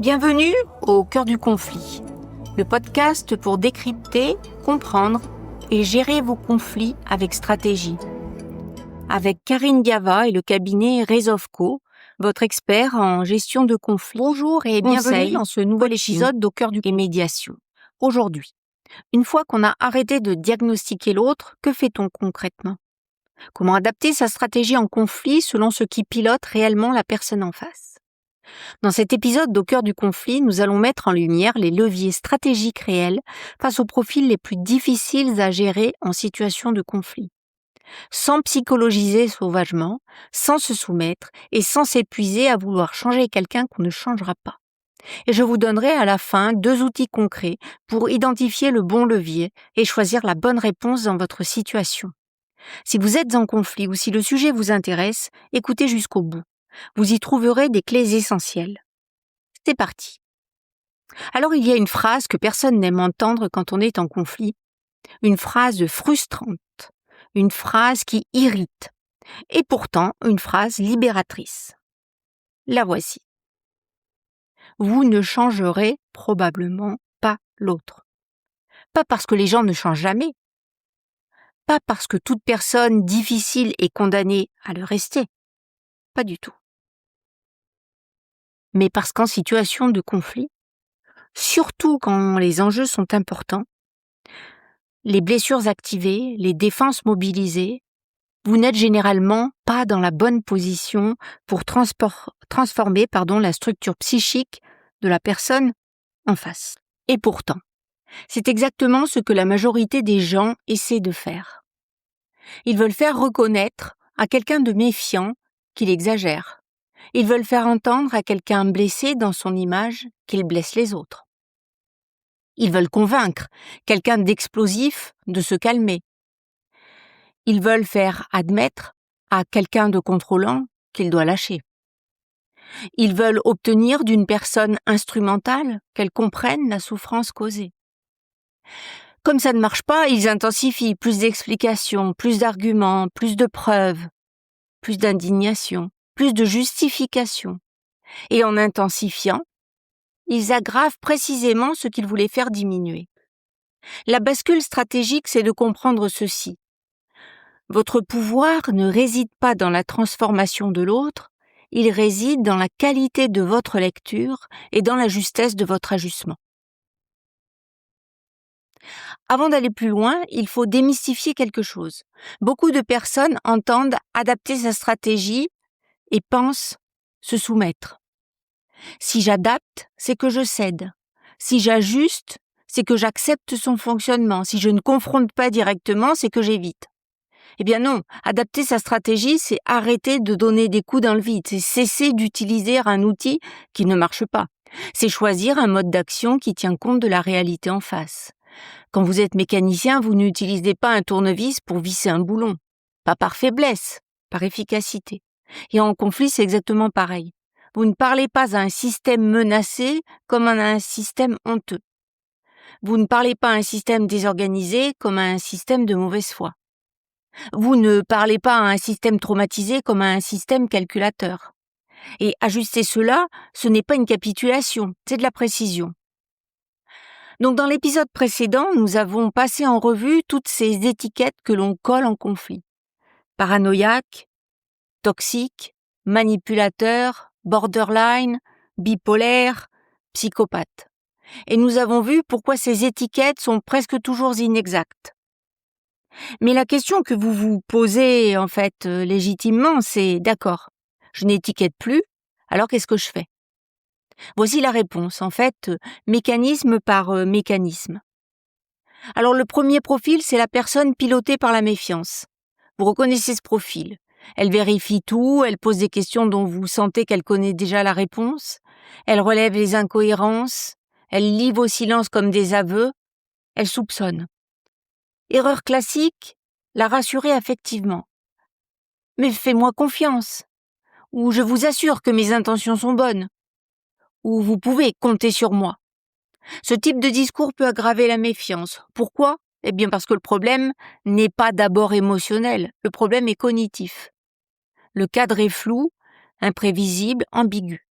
Bienvenue au cœur du conflit, le podcast pour décrypter, comprendre et gérer vos conflits avec stratégie. Avec Karine Gava et le cabinet Resolveco, votre expert en gestion de conflits. Bonjour et bienvenue dans ce nouvel épisode d'Au cœur du et médiation. Aujourd'hui, une fois qu'on a arrêté de diagnostiquer l'autre, que fait-on concrètement ? Comment adapter sa stratégie en conflit selon ce qui pilote réellement la personne en face ? Dans cet épisode d'Au cœur du conflit, nous allons mettre en lumière les leviers stratégiques réels face aux profils les plus difficiles à gérer en situation de conflit. Sans psychologiser sauvagement, sans se soumettre et sans s'épuiser à vouloir changer quelqu'un qu'on ne changera pas. Et je vous donnerai à la fin 2 outils concrets pour identifier le bon levier et choisir la bonne réponse dans votre situation. Si vous êtes en conflit ou si le sujet vous intéresse, écoutez jusqu'au bout. Vous y trouverez des clés essentielles. C'est parti. Alors il y a une phrase que personne n'aime entendre quand on est en conflit, une phrase frustrante, une phrase qui irrite, et pourtant une phrase libératrice. La voici. Vous ne changerez probablement pas l'autre. Pas parce que les gens ne changent jamais, pas parce que toute personne difficile est condamnée à le rester, pas du tout. Mais parce qu'en situation de conflit, surtout quand les enjeux sont importants, les blessures activées, les défenses mobilisées, vous n'êtes généralement pas dans la bonne position pour transformer la structure psychique de la personne en face. Et pourtant, c'est exactement ce que la majorité des gens essaient de faire. Ils veulent faire reconnaître à quelqu'un de méfiant qu'il exagère. Ils veulent faire entendre à quelqu'un blessé dans son image qu'il blesse les autres. Ils veulent convaincre quelqu'un d'explosif de se calmer. Ils veulent faire admettre à quelqu'un de contrôlant qu'il doit lâcher. Ils veulent obtenir d'une personne instrumentale qu'elle comprenne la souffrance causée. Comme ça ne marche pas, ils intensifient plus d'explications, plus d'arguments, plus de preuves, plus d'indignation, plus de justifications. Et en intensifiant, ils aggravent précisément ce qu'ils voulaient faire diminuer. La bascule stratégique, c'est de comprendre ceci. Votre pouvoir ne réside pas dans la transformation de l'autre, il réside dans la qualité de votre lecture et dans la justesse de votre ajustement. Avant d'aller plus loin, il faut démystifier quelque chose. Beaucoup de personnes entendent adapter sa stratégie et pensent se soumettre. Si j'adapte, c'est que je cède. Si j'ajuste, c'est que j'accepte son fonctionnement. Si je ne confronte pas directement, c'est que j'évite. Eh bien non, adapter sa stratégie, c'est arrêter de donner des coups dans le vide, c'est cesser d'utiliser un outil qui ne marche pas. C'est choisir un mode d'action qui tient compte de la réalité en face. Quand vous êtes mécanicien, vous n'utilisez pas un tournevis pour visser un boulon. Pas par faiblesse, par efficacité. Et en conflit, c'est exactement pareil. Vous ne parlez pas à un système menacé comme à un système honteux. Vous ne parlez pas à un système désorganisé comme à un système de mauvaise foi. Vous ne parlez pas à un système traumatisé comme à un système calculateur. Et ajuster cela, ce n'est pas une capitulation, c'est de la précision. Donc dans l'épisode précédent, nous avons passé en revue toutes ces étiquettes que l'on colle en conflit. Paranoïaque, toxique, manipulateur, borderline, bipolaire, psychopathe. Et nous avons vu pourquoi ces étiquettes sont presque toujours inexactes. Mais la question que vous vous posez légitimement, c'est d'accord, je n'étiquette plus, alors qu'est-ce que je fais ? Voici la réponse, mécanisme par mécanisme. Alors le premier profil, c'est la personne pilotée par la méfiance. Vous reconnaissez ce profil. Elle vérifie tout, elle pose des questions dont vous sentez qu'elle connaît déjà la réponse, elle relève les incohérences, elle lit vos silences comme des aveux, elle soupçonne. Erreur classique, la rassurer affectivement. Mais fais-moi confiance. Ou je vous assure que mes intentions sont bonnes. Ou vous pouvez compter sur moi. Ce type de discours peut aggraver la méfiance. Pourquoi ? Eh bien parce que le problème n'est pas d'abord émotionnel, le problème est cognitif. Le cadre est flou, imprévisible, ambigu.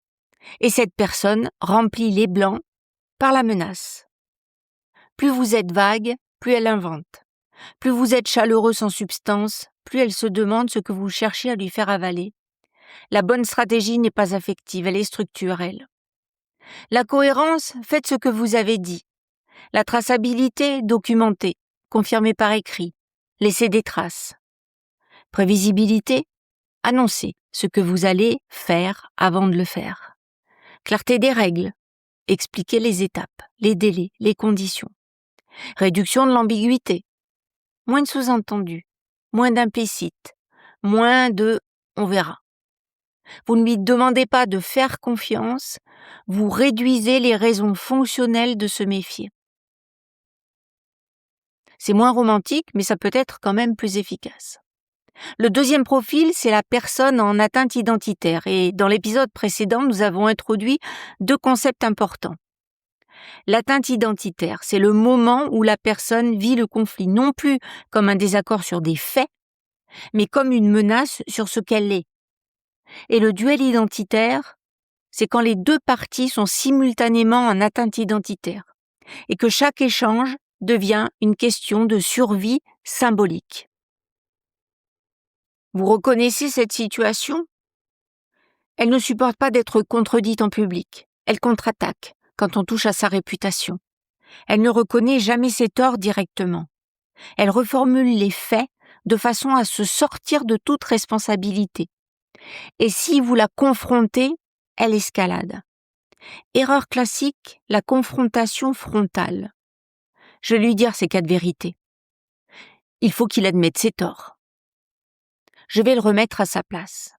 Et cette personne remplit les blancs par la menace. Plus vous êtes vague, plus elle invente. Plus vous êtes chaleureux sans substance, plus elle se demande ce que vous cherchez à lui faire avaler. La bonne stratégie n'est pas affective, elle est structurelle. La cohérence, faites ce que vous avez dit. La traçabilité, documentez, confirmez par écrit, laissez des traces. Prévisibilité, annoncez ce que vous allez faire avant de le faire. Clarté des règles, expliquez les étapes, les délais, les conditions. Réduction de l'ambiguïté, moins de sous-entendus, moins d'implicites, moins de « on verra ». Vous ne lui demandez pas de faire confiance, vous réduisez les raisons fonctionnelles de se méfier. C'est moins romantique, mais ça peut être quand même plus efficace. Le deuxième profil, c'est la personne en atteinte identitaire, et dans l'épisode précédent, nous avons introduit 2 concepts importants. L'atteinte identitaire, c'est le moment où la personne vit le conflit non plus comme un désaccord sur des faits, mais comme une menace sur ce qu'elle est. Et le duel identitaire, c'est quand les 2 parties sont simultanément en atteinte identitaire et que chaque échange devient une question de survie symbolique. Vous reconnaissez cette situation ? Elle ne supporte pas d'être contredite en public. Elle contre-attaque quand on touche à sa réputation. Elle ne reconnaît jamais ses torts directement. Elle reformule les faits de façon à se sortir de toute responsabilité. Et si vous la confrontez, elle escalade. Erreur classique, la confrontation frontale. Je vais lui dire ses 4 vérités. Il faut qu'il admette ses torts. Je vais le remettre à sa place.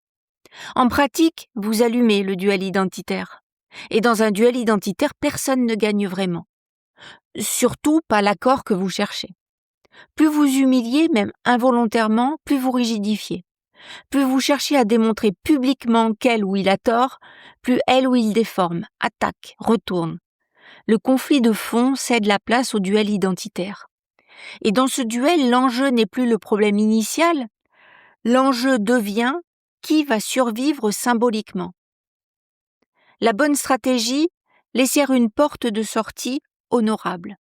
En pratique, vous allumez le duel identitaire. Et dans un duel identitaire, personne ne gagne vraiment. Surtout pas l'accord que vous cherchez. Plus vous humiliez, même involontairement, plus vous rigidifiez. Plus vous cherchez à démontrer publiquement qu'elle ou il a tort, plus elle ou il déforme, attaque, retourne. Le conflit de fond cède la place au duel identitaire. Et dans ce duel, l'enjeu n'est plus le problème initial, l'enjeu devient qui va survivre symboliquement. La bonne stratégie, laisser une porte de sortie honorable.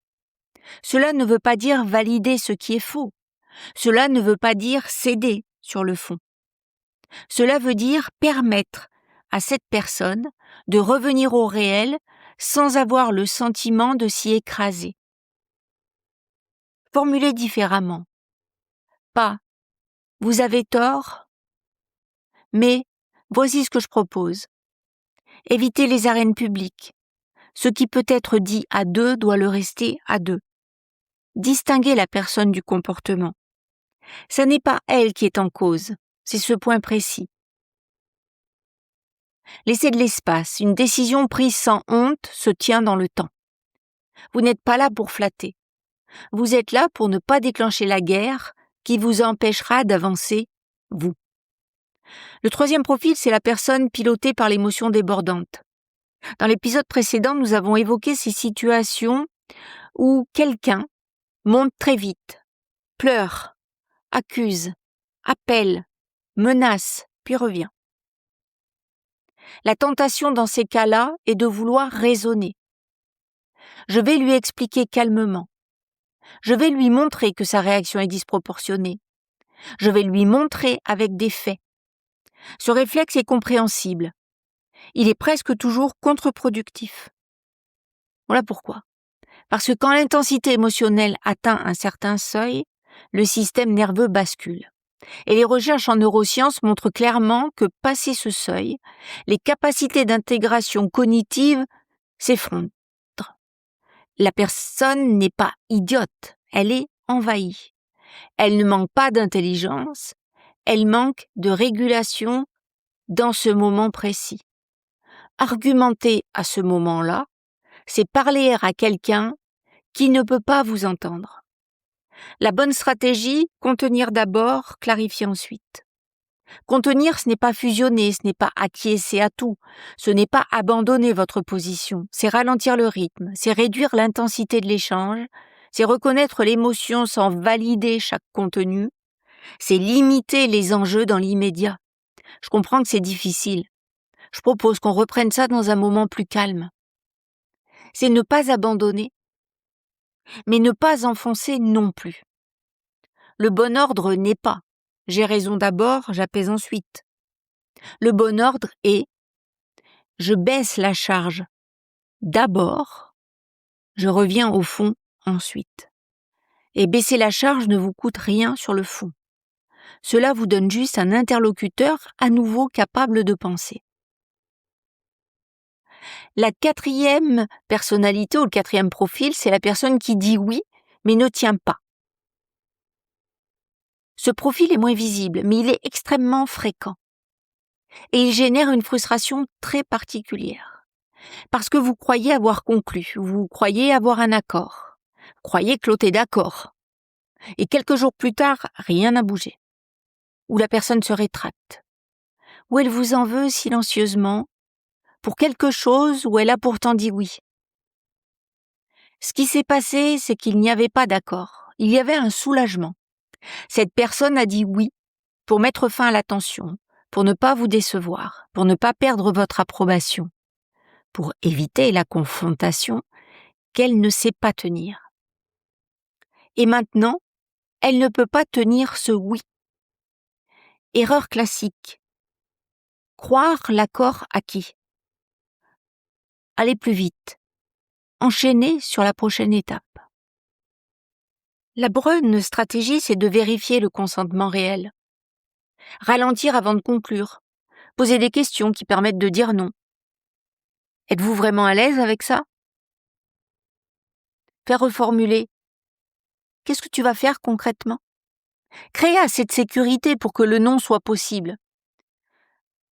Cela ne veut pas dire valider ce qui est faux. Cela ne veut pas dire céder sur le fond. Cela veut dire permettre à cette personne de revenir au réel sans avoir le sentiment de s'y écraser. Formulez différemment. Pas « vous avez tort », mais « voici ce que je propose ». Évitez les arènes publiques. Ce qui peut être dit à 2 doit le rester à 2. Distinguez la personne du comportement. Ce n'est pas elle qui est en cause, c'est ce point précis. Laissez de l'espace, une décision prise sans honte se tient dans le temps. Vous n'êtes pas là pour flatter. Vous êtes là pour ne pas déclencher la guerre qui vous empêchera d'avancer, vous. Le troisième profil, c'est la personne pilotée par l'émotion débordante. Dans l'épisode précédent, nous avons évoqué ces situations où quelqu'un monte très vite, pleure, accuse, appelle, menace, puis revient. La tentation dans ces cas-là est de vouloir raisonner. Je vais lui expliquer calmement. Je vais lui montrer que sa réaction est disproportionnée. Je vais lui montrer avec des faits. Ce réflexe est compréhensible. Il est presque toujours contre-productif. Voilà pourquoi. Parce que quand l'intensité émotionnelle atteint un certain seuil, le système nerveux bascule. Et les recherches en neurosciences montrent clairement que, passé ce seuil, les capacités d'intégration cognitive s'effondrent. La personne n'est pas idiote, elle est envahie. Elle ne manque pas d'intelligence, elle manque de régulation dans ce moment précis. Argumenter à ce moment-là, c'est parler à quelqu'un qui ne peut pas vous entendre. La bonne stratégie, contenir d'abord, clarifier ensuite. Contenir, ce n'est pas fusionner, ce n'est pas acquiescer à tout, ce n'est pas abandonner votre position, c'est ralentir le rythme, c'est réduire l'intensité de l'échange, c'est reconnaître l'émotion sans valider chaque contenu, c'est limiter les enjeux dans l'immédiat. Je comprends que c'est difficile. Je propose qu'on reprenne ça dans un moment plus calme. C'est ne pas abandonner, mais ne pas enfoncer non plus. Le bon ordre n'est pas « j'ai raison d'abord, j'apaise ensuite ». Le bon ordre est « je baisse la charge d'abord, je reviens au fond ensuite ». Et baisser la charge ne vous coûte rien sur le fond. Cela vous donne juste un interlocuteur à nouveau capable de penser. La 4e personnalité ou le 4e profil, c'est la personne qui dit oui, mais ne tient pas. Ce profil est moins visible, mais il est extrêmement fréquent. Et il génère une frustration très particulière. Parce que vous croyez avoir conclu, vous croyez avoir un accord, vous croyez que l'autre est d'accord. Et quelques jours plus tard, rien n'a bougé. Ou la personne se rétracte. Ou elle vous en veut silencieusement pour quelque chose où elle a pourtant dit oui. Ce qui s'est passé, c'est qu'il n'y avait pas d'accord. Il y avait un soulagement. Cette personne a dit oui pour mettre fin à la tension, pour ne pas vous décevoir, pour ne pas perdre votre approbation, pour éviter la confrontation qu'elle ne sait pas tenir. Et maintenant, elle ne peut pas tenir ce oui. Erreur classique. Croire l'accord acquis. Aller plus vite. Enchaîner sur la prochaine étape. La bonne stratégie, c'est de vérifier le consentement réel. Ralentir avant de conclure. Poser des questions qui permettent de dire non. Êtes-vous vraiment à l'aise avec ça? Faire reformuler. Qu'est-ce que tu vas faire concrètement? Créer assez de sécurité pour que le non soit possible.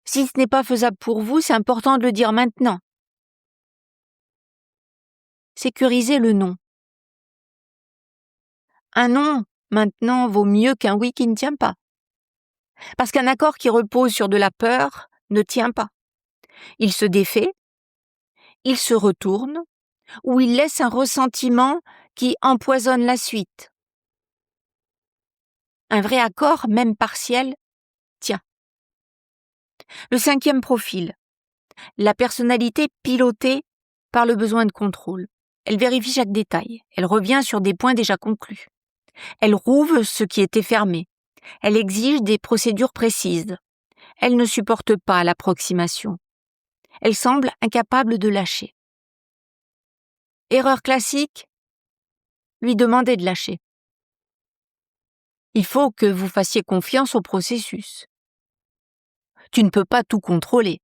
Si ce n'est pas faisable pour vous, c'est important de le dire maintenant. Sécuriser le non. Un non, maintenant, vaut mieux qu'un oui qui ne tient pas. Parce qu'un accord qui repose sur de la peur ne tient pas. Il se défait, il se retourne, ou il laisse un ressentiment qui empoisonne la suite. Un vrai accord, même partiel, tient. Le 5e profil, la personnalité pilotée par le besoin de contrôle. Elle vérifie chaque détail, elle revient sur des points déjà conclus. Elle rouvre ce qui était fermé. Elle exige des procédures précises. Elle ne supporte pas l'approximation. Elle semble incapable de lâcher. Erreur classique, lui demander de lâcher. Il faut que vous fassiez confiance au processus. Tu ne peux pas tout contrôler.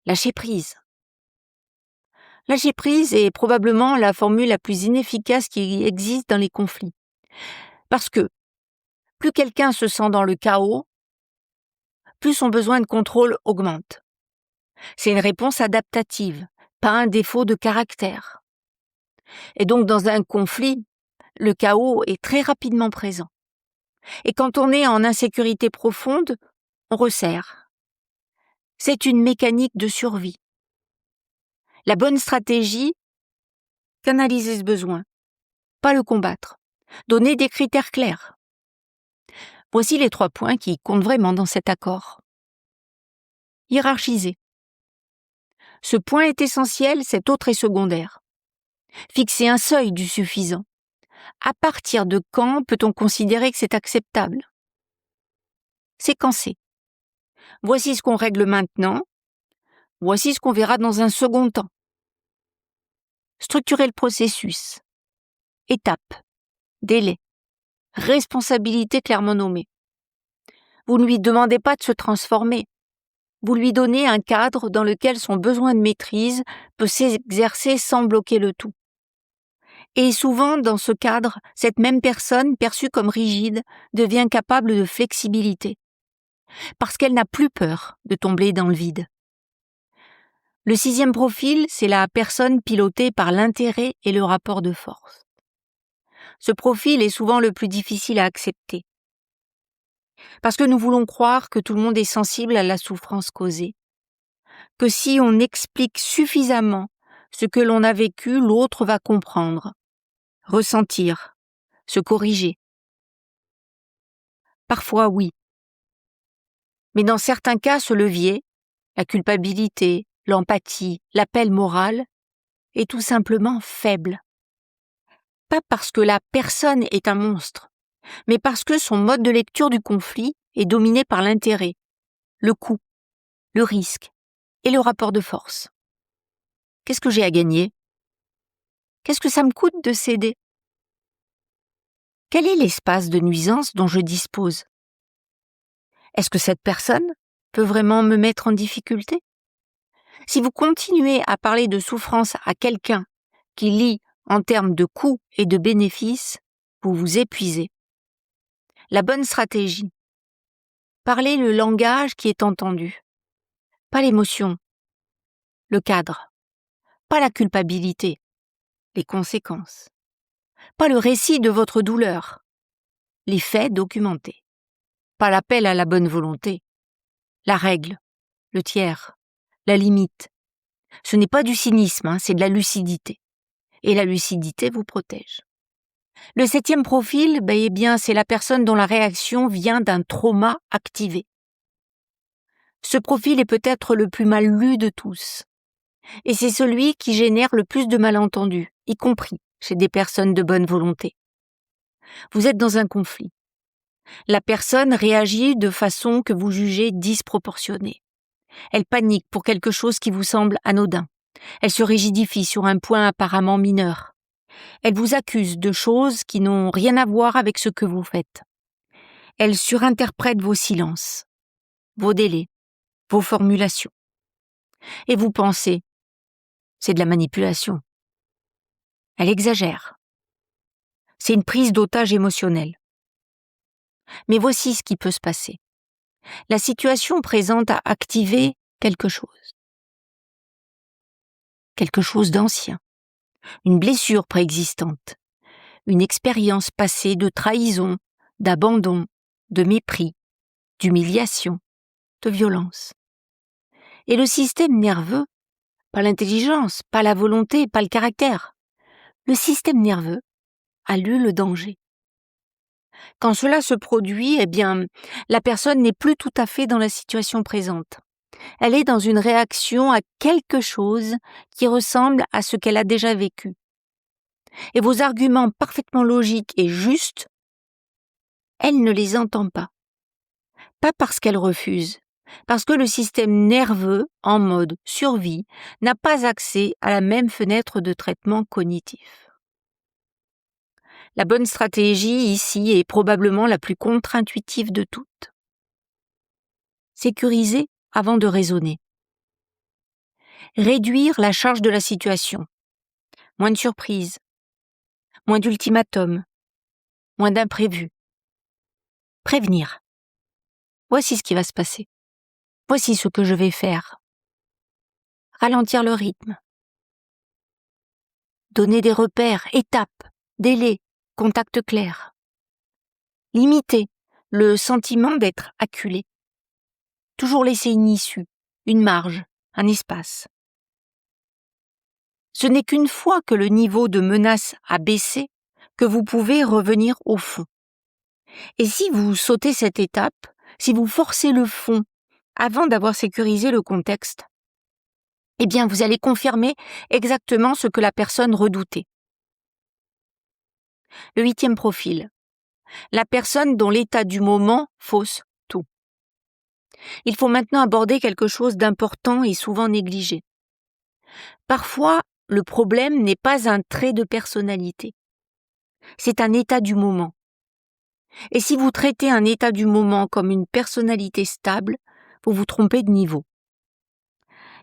Lâcher prise. Lâcher prise est probablement la formule la plus inefficace qui existe dans les conflits. Parce que plus quelqu'un se sent dans le chaos, plus son besoin de contrôle augmente. C'est une réponse adaptative, pas un défaut de caractère. Et donc dans un conflit, le chaos est très rapidement présent. Et quand on est en insécurité profonde, on resserre. C'est une mécanique de survie. La bonne stratégie, canaliser ce besoin, pas le combattre. Donner des critères clairs. Voici les 3 points qui comptent vraiment dans cet accord. Hiérarchiser. Ce point est essentiel, cet autre est secondaire. Fixer un seuil du suffisant. À partir de quand peut-on considérer que c'est acceptable? Séquencer. Voici ce qu'on règle maintenant. Voici ce qu'on verra dans un second temps. Structurer le processus. Étapes. Délai. Responsabilité clairement nommée. Vous ne lui demandez pas de se transformer. Vous lui donnez un cadre dans lequel son besoin de maîtrise peut s'exercer sans bloquer le tout. Et souvent, dans ce cadre, cette même personne, perçue comme rigide, devient capable de flexibilité. Parce qu'elle n'a plus peur de tomber dans le vide. Le 6e profil, c'est la personne pilotée par l'intérêt et le rapport de force. Ce profil est souvent le plus difficile à accepter. Parce que nous voulons croire que tout le monde est sensible à la souffrance causée. Que si on explique suffisamment ce que l'on a vécu, l'autre va comprendre, ressentir, se corriger. Parfois oui. Mais dans certains cas, ce levier, la culpabilité, l'empathie, l'appel moral est tout simplement faible. Pas parce que la personne est un monstre, mais parce que son mode de lecture du conflit est dominé par l'intérêt, le coût, le risque et le rapport de force. Qu'est-ce que j'ai à gagner? Qu'est-ce que ça me coûte de céder? Quel est l'espace de nuisance dont je dispose? Est-ce que cette personne peut vraiment me mettre en difficulté? Si vous continuez à parler de souffrance à quelqu'un qui lit en termes de coûts et de bénéfices, vous vous épuisez. La bonne stratégie: parlez le langage qui est entendu, pas l'émotion, le cadre, pas la culpabilité, les conséquences, pas le récit de votre douleur, les faits documentés, pas l'appel à la bonne volonté, la règle, le tiers, la limite. Ce n'est pas du cynisme, c'est de la lucidité. Et la lucidité vous protège. Le 7e profil, eh bien, c'est la personne dont la réaction vient d'un trauma activé. Ce profil est peut-être le plus mal lu de tous. Et c'est celui qui génère le plus de malentendus, y compris chez des personnes de bonne volonté. Vous êtes dans un conflit. La personne réagit de façon que vous jugez disproportionnée. Elle panique pour quelque chose qui vous semble anodin. Elle se rigidifie sur un point apparemment mineur. Elle vous accuse de choses qui n'ont rien à voir avec ce que vous faites. Elle surinterprète vos silences, vos délais, vos formulations. Et vous pensez, c'est de la manipulation. Elle exagère. C'est une prise d'otage émotionnelle. Mais voici ce qui peut se passer. La situation présente à activer quelque chose. Quelque chose d'ancien. Une blessure préexistante. Une expérience passée de trahison, d'abandon, de mépris, d'humiliation, de violence. Et le système nerveux, pas l'intelligence, pas la volonté, pas le caractère, le système nerveux a lu le danger. Quand cela se produit, la personne n'est plus tout à fait dans la situation présente. Elle est dans une réaction à quelque chose qui ressemble à ce qu'elle a déjà vécu. Et vos arguments parfaitement logiques et justes, elle ne les entend pas. Pas parce qu'elle refuse, parce que le système nerveux, en mode survie, n'a pas accès à la même fenêtre de traitement cognitif. La bonne stratégie ici est probablement la plus contre-intuitive de toutes. Sécuriser avant de raisonner. Réduire la charge de la situation. Moins de surprises, moins d'ultimatums, moins d'imprévus. Prévenir. Voici ce qui va se passer. Voici ce que je vais faire. Ralentir le rythme. Donner des repères, étapes, délais, contacts clairs. Limiter le sentiment d'être acculé. Toujours laisser une issue, une marge, un espace. Ce n'est qu'une fois que le niveau de menace a baissé que vous pouvez revenir au fond. Et si vous sautez cette étape, si vous forcez le fond avant d'avoir sécurisé le contexte, vous allez confirmer exactement ce que la personne redoutait. Le 8e profil. La personne dont l'état du moment fausse tout. Il faut maintenant aborder quelque chose d'important et souvent négligé. Parfois, le problème n'est pas un trait de personnalité. C'est un état du moment. Et si vous traitez un état du moment comme une personnalité stable, vous vous trompez de niveau.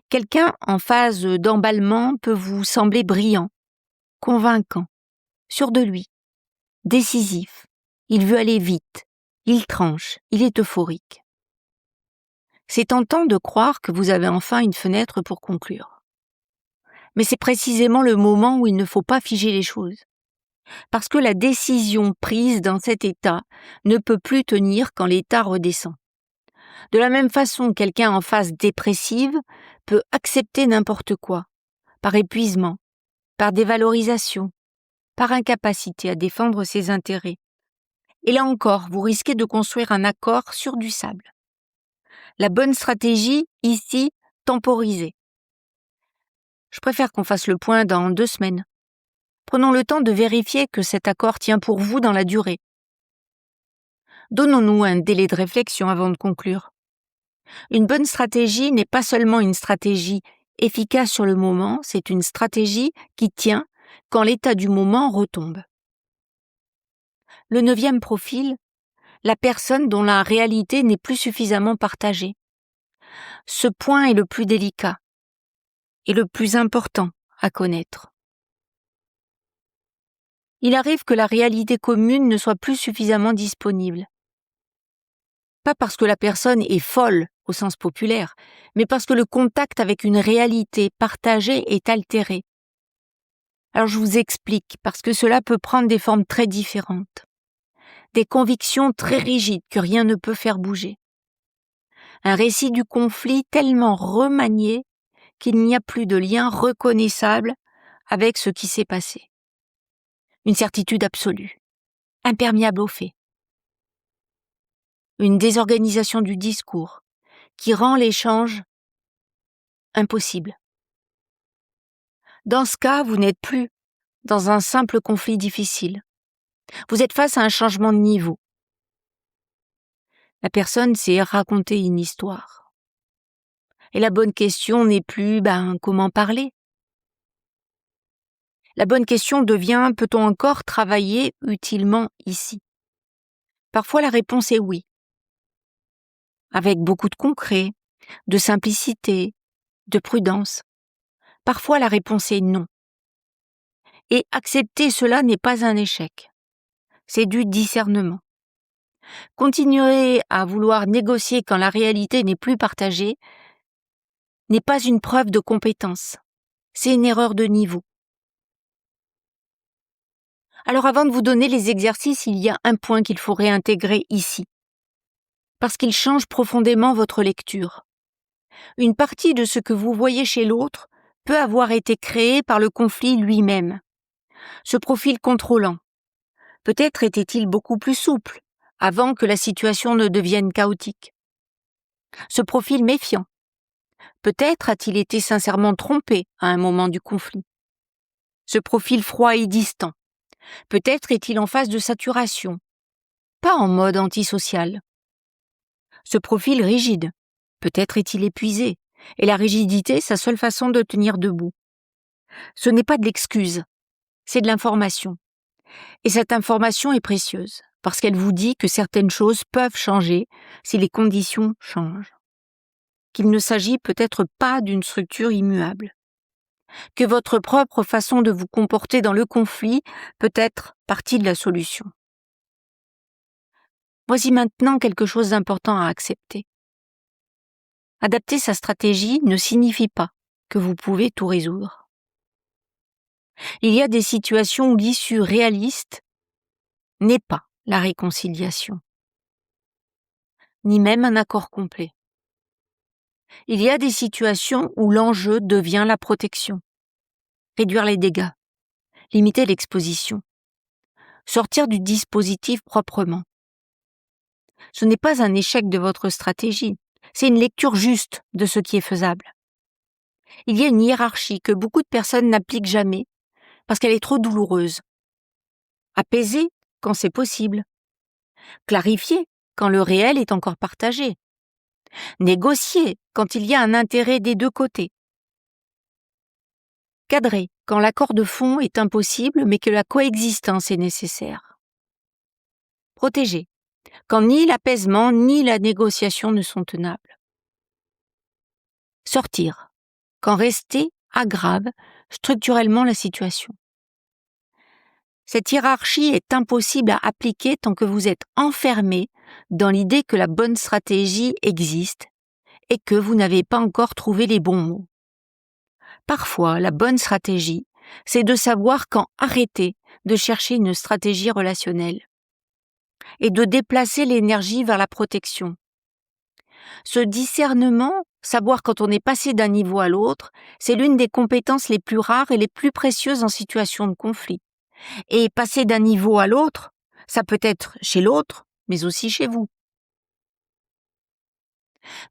Quelqu'un en phase d'emballement peut vous sembler brillant, convaincant, sûr de lui, décisif. Il veut aller vite, il tranche, il est euphorique. C'est tentant de croire que vous avez enfin une fenêtre pour conclure. Mais c'est précisément le moment où il ne faut pas figer les choses. Parce que la décision prise dans cet état ne peut plus tenir quand l'état redescend. De la même façon, quelqu'un en phase dépressive peut accepter n'importe quoi, par épuisement, par dévalorisation, par incapacité à défendre ses intérêts. Et là encore, vous risquez de construire un accord sur du sable. La bonne stratégie, ici, temporiser. Je préfère qu'on fasse le point dans 2 semaines. Prenons le temps de vérifier que cet accord tient pour vous dans la durée. Donnons-nous un délai de réflexion avant de conclure. Une bonne stratégie n'est pas seulement une stratégie efficace sur le moment, c'est une stratégie qui tient quand l'état du moment retombe. Le 9e profil, la personne dont la réalité n'est plus suffisamment partagée. Ce point est le plus délicat et le plus important à connaître. Il arrive que la réalité commune ne soit plus suffisamment disponible. Pas parce que la personne est folle au sens populaire, mais parce que le contact avec une réalité partagée est altéré. Alors je vous explique, parce que cela peut prendre des formes très différentes. Des convictions très rigides que rien ne peut faire bouger. Un récit du conflit tellement remanié qu'il n'y a plus de lien reconnaissable avec ce qui s'est passé. Une certitude absolue, imperméable aux faits. Une désorganisation du discours qui rend l'échange impossible. Dans ce cas, vous n'êtes plus dans un simple conflit difficile. Vous êtes face à un changement de niveau. La personne s'est raconté une histoire. Et la bonne question n'est plus comment parler. La bonne question devient peut-on encore travailler utilement ici? Parfois la réponse est oui. Avec beaucoup de concret, de simplicité, de prudence. Parfois la réponse est non. Et accepter cela n'est pas un échec. C'est du discernement. Continuer à vouloir négocier quand la réalité n'est plus partagée n'est pas une preuve de compétence. C'est une erreur de niveau. Alors avant de vous donner les exercices, il y a un point qu'il faut réintégrer ici. Parce qu'il change profondément votre lecture. Une partie de ce que vous voyez chez l'autre peut avoir été créée par le conflit lui-même. Ce profil contrôlant. Peut-être était-il beaucoup plus souple avant que la situation ne devienne chaotique. Ce profil méfiant. Peut-être a-t-il été sincèrement trompé à un moment du conflit. Ce profil froid et distant. Peut-être est-il en phase de saturation, pas en mode antisocial. Ce profil rigide. Peut-être est-il épuisé, et la rigidité, sa seule façon de tenir debout. Ce n'est pas de l'excuse, c'est de l'information. Et cette information est précieuse, parce qu'elle vous dit que certaines choses peuvent changer si les conditions changent. Qu'il ne s'agit peut-être pas d'une structure immuable. Que votre propre façon de vous comporter dans le conflit peut être partie de la solution. Voici maintenant quelque chose d'important à accepter. Adapter sa stratégie ne signifie pas que vous pouvez tout résoudre. Il y a des situations où l'issue réaliste n'est pas la réconciliation, ni même un accord complet. Il y a des situations où l'enjeu devient la protection, réduire les dégâts, limiter l'exposition, sortir du dispositif proprement. Ce n'est pas un échec de votre stratégie, c'est une lecture juste de ce qui est faisable. Il y a une hiérarchie que beaucoup de personnes n'appliquent jamais parce qu'elle est trop douloureuse. Apaiser quand c'est possible. Clarifier quand le réel est encore partagé. Négocier quand il y a un intérêt des deux côtés. Cadrer quand l'accord de fond est impossible mais que la coexistence est nécessaire. Protéger quand ni l'apaisement ni la négociation ne sont tenables. Sortir quand rester aggrave structurellement la situation. Cette hiérarchie est impossible à appliquer tant que vous êtes enfermé dans l'idée que la bonne stratégie existe et que vous n'avez pas encore trouvé les bons mots. Parfois, la bonne stratégie, c'est de savoir quand arrêter de chercher une stratégie relationnelle et de déplacer l'énergie vers la protection. Ce discernement, savoir quand on est passé d'un niveau à l'autre, c'est l'une des compétences les plus rares et les plus précieuses en situation de conflit. Et passer d'un niveau à l'autre, ça peut être chez l'autre, mais aussi chez vous.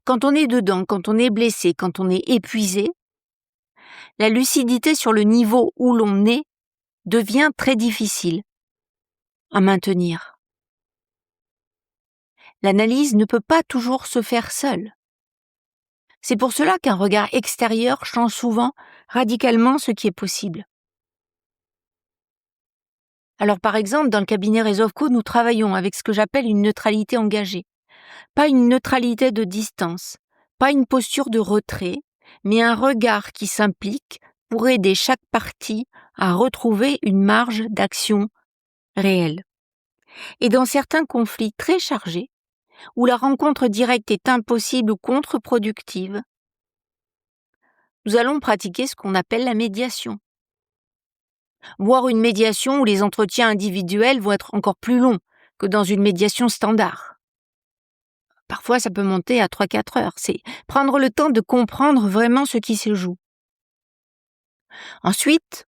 Quand on est dedans, quand on est blessé, quand on est épuisé, la lucidité sur le niveau où l'on est devient très difficile à maintenir. L'analyse ne peut pas toujours se faire seule. C'est pour cela qu'un regard extérieur change souvent radicalement ce qui est possible. Alors par exemple, dans le cabinet Resolveco, nous travaillons avec ce que j'appelle une neutralité engagée. Pas une neutralité de distance, pas une posture de retrait, mais un regard qui s'implique pour aider chaque partie à retrouver une marge d'action réelle. Et dans certains conflits très chargés, où la rencontre directe est impossible ou contre-productive, nous allons pratiquer ce qu'on appelle la médiation. Voire une médiation où les entretiens individuels vont être encore plus longs que dans une médiation standard. Parfois, ça peut monter à 3-4 heures. C'est prendre le temps de comprendre vraiment ce qui se joue. Ensuite,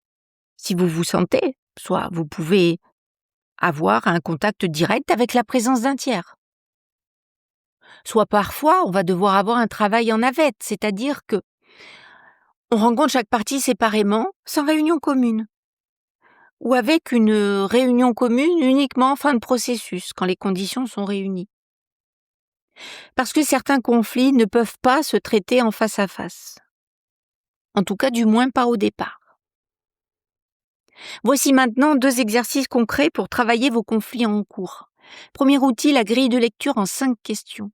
si vous vous sentez, soit vous pouvez avoir un contact direct avec la présence d'un tiers. Soit parfois, on va devoir avoir un travail en navette, c'est-à-dire que on rencontre chaque partie séparément, sans réunion commune. Ou avec une réunion commune uniquement en fin de processus, quand les conditions sont réunies. Parce que certains conflits ne peuvent pas se traiter en face à face. En tout cas, du moins pas au départ. Voici maintenant 2 exercices concrets pour travailler vos conflits en cours. Premier outil, la grille de lecture en 5 questions.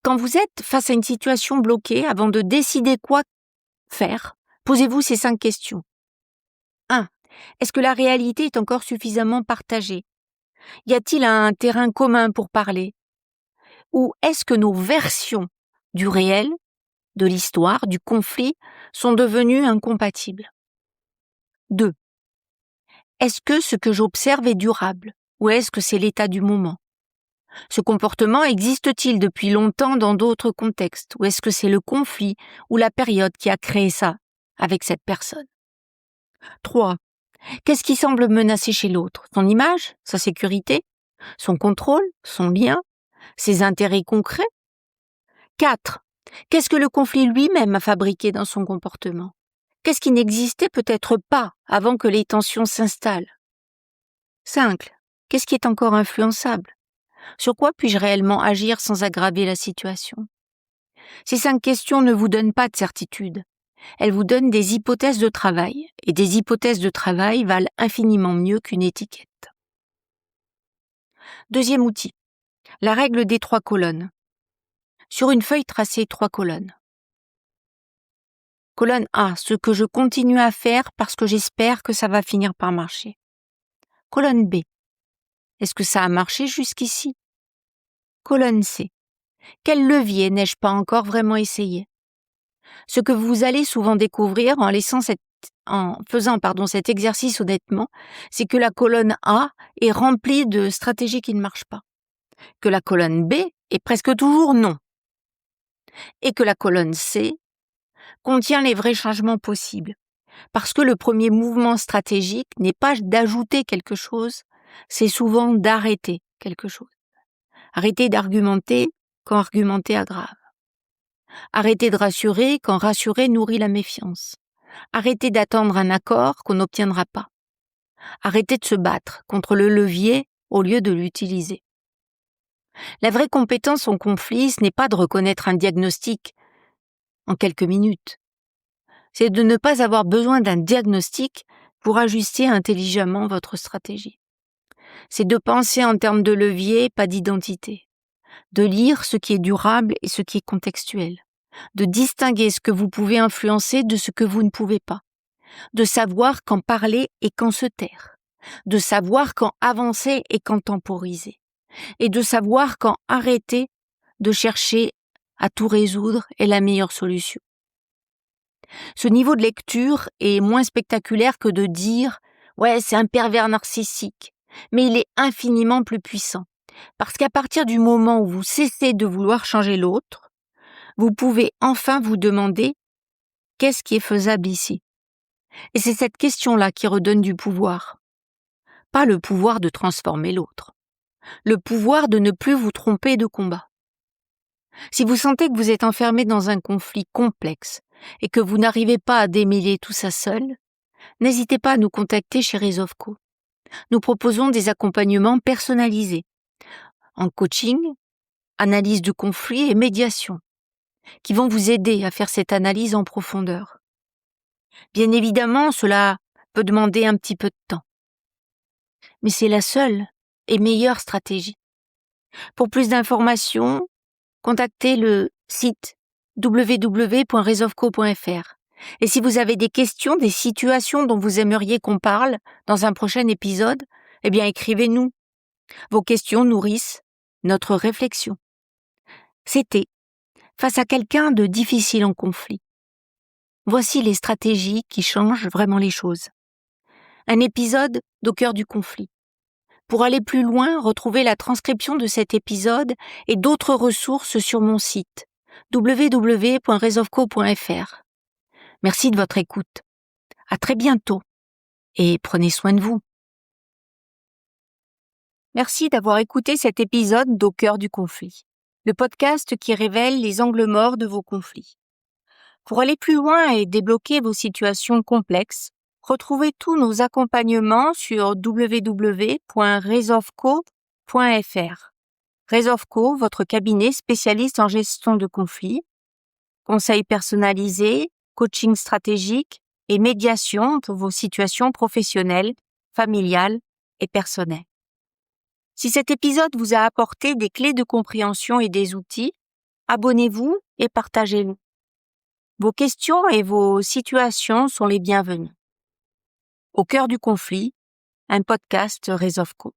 Quand vous êtes face à une situation bloquée, avant de décider quoi faire, posez-vous ces 5 questions. 1. Est-ce que la réalité est encore suffisamment partagée? Y a-t-il un terrain commun pour parler? Ou est-ce que nos versions du réel, de l'histoire, du conflit, sont devenues incompatibles? 2. Est-ce que ce que j'observe est durable? Ou est-ce que c'est l'état du moment? Ce comportement existe-t-il depuis longtemps dans d'autres contextes? Ou est-ce que c'est le conflit ou la période qui a créé ça avec cette personne? 3. Qu'est-ce qui semble menacé chez l'autre? Son image? Sa sécurité? Son contrôle? Son lien? Ses intérêts concrets? 4. Qu'est-ce que le conflit lui-même a fabriqué dans son comportement? Qu'est-ce qui n'existait peut-être pas avant que les tensions s'installent? 5. Qu'est-ce qui est encore influençable? Sur quoi puis-je réellement agir sans aggraver la situation? Ces 5 questions ne vous donnent pas de certitude. Elles vous donnent des hypothèses de travail, et des hypothèses de travail valent infiniment mieux qu'une étiquette. Deuxième outil, la règle des 3 colonnes. Sur une feuille, tracez 3 colonnes. Colonne A, ce que je continue à faire parce que j'espère que ça va finir par marcher. Colonne B, est-ce que ça a marché jusqu'ici? Colonne C, quel levier n'ai-je pas encore vraiment essayé? Ce que vous allez souvent découvrir en faisant cet exercice honnêtement, c'est que la colonne A est remplie de stratégies qui ne marchent pas, que la colonne B est presque toujours non, et que la colonne C contient les vrais changements possibles. Parce que le premier mouvement stratégique n'est pas d'ajouter quelque chose, c'est souvent d'arrêter quelque chose. Arrêter d'argumenter quand argumenter aggrave. Arrêter de rassurer quand rassurer nourrit la méfiance. Arrêter d'attendre un accord qu'on n'obtiendra pas. Arrêter de se battre contre le levier au lieu de l'utiliser. La vraie compétence en conflit, ce n'est pas de reconnaître un diagnostic en quelques minutes. C'est de ne pas avoir besoin d'un diagnostic pour ajuster intelligemment votre stratégie. C'est de penser en termes de levier, pas d'identité. De lire ce qui est durable et ce qui est contextuel. De distinguer ce que vous pouvez influencer de ce que vous ne pouvez pas. De savoir quand parler et quand se taire. De savoir quand avancer et quand temporiser. Et de savoir quand arrêter de chercher à tout résoudre est la meilleure solution. Ce niveau de lecture est moins spectaculaire que de dire « ouais, c'est un pervers narcissique », mais il est infiniment plus puissant. Parce qu'à partir du moment où vous cessez de vouloir changer l'autre, vous pouvez enfin vous demander « qu'est-ce qui est faisable ici ?» Et c'est cette question-là qui redonne du pouvoir. Pas le pouvoir de transformer l'autre. Le pouvoir de ne plus vous tromper de combat. Si vous sentez que vous êtes enfermé dans un conflit complexe et que vous n'arrivez pas à démêler tout ça seul, n'hésitez pas à nous contacter chez Resolveco. Nous proposons des accompagnements personnalisés en coaching, analyse du conflit et médiation, qui vont vous aider à faire cette analyse en profondeur. Bien évidemment, cela peut demander un petit peu de temps, mais c'est la seule et meilleure stratégie. Pour plus d'informations, contactez le site www.resolveco.fr. Et si vous avez des questions, des situations dont vous aimeriez qu'on parle dans un prochain épisode, eh bien écrivez-nous. Vos questions nourrissent notre réflexion. C'était face à quelqu'un de difficile en conflit. Voici les stratégies qui changent vraiment les choses. Un épisode d'Au cœur du conflit. Pour aller plus loin, retrouvez la transcription de cet épisode et d'autres ressources sur mon site www.resolveco.fr. Merci de votre écoute. À très bientôt et prenez soin de vous. Merci d'avoir écouté cet épisode d'Au cœur du conflit, le podcast qui révèle les angles morts de vos conflits. Pour aller plus loin et débloquer vos situations complexes, retrouvez tous nos accompagnements sur www.resolveco.fr. Resolveco, votre cabinet spécialiste en gestion de conflits, conseils personnalisés, coaching stratégique et médiation pour vos situations professionnelles, familiales et personnelles. Si cet épisode vous a apporté des clés de compréhension et des outils, abonnez-vous et partagez-le. Vos questions et vos situations sont les bienvenues. Au cœur du conflit, un podcast Resolveco.